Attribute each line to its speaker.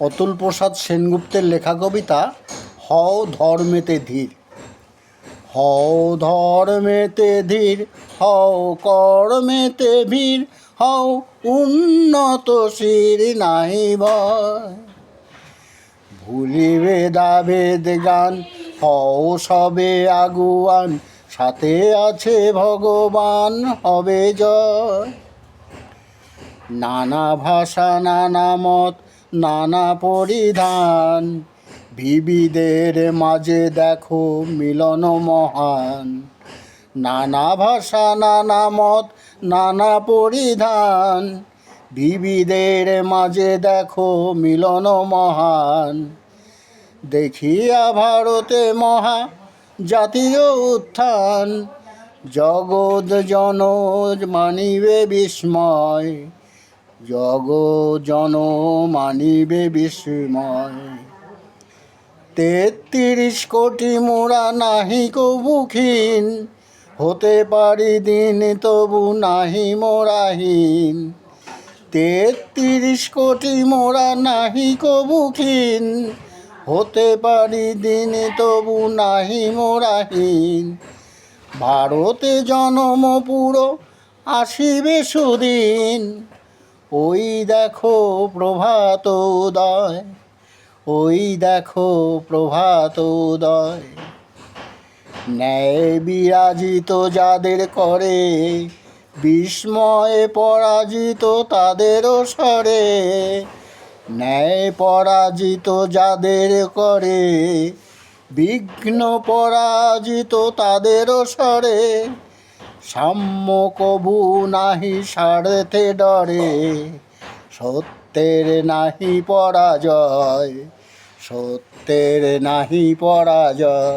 Speaker 1: অতুল প্রসাদ সেনগুপ্তের লেখা কবিতা হও ধর্মেতে ধীর। হও ধর্মেতে ধীর, হও কর্মেতে ভীর, হও উন্নতশীল নাহি ভয়। ভুলিবে দাবেদ গান, হও সবে আগুয়ান, সাথে আছে ভগবান হবে জয়। নানা ভাষা নানা মত নানা পরিধান, বিবিধের মাঝে দেখো মিলন মহান। নানা ভাষা নানা মত নানা পরিধান, বিবিধের মাঝে দেখো মিলন মহান। দেখিয়া ভারতে মহা জাতীয় উত্থান, জগৎ জন মানিবে বিস্ময়, জগৎ জন মানিবে বিস্ময়। ৩৩ কোটি মোরা নাহি কবুক্ষীণ, হতে পারি দিন তবু নাহি মোরাহীন। ৩৩ কোটি মোরা নাহি কবুক্ষীণ, হতে পারি দিন তবু নাহি মোরাহীন। ভারতে জনম পুরো আসিবে সুদিন, ওই দেখো প্রভাত উদয়, ওই দেখো প্রভাত উদয়। ন্যায় বিরাজিত যাদের করে, বিস্ময়ে পরাজিত তাদেরও স্বরে। ন্যায় পরাজিত যাদের করে, বিঘ্ন পরাজিত তাদেরও স্বরে। সাম্য কভু নাহি স্বার্থে ডরে, সত্যের নাহি পরাজয়, সত্যের নাহি পরাজয়।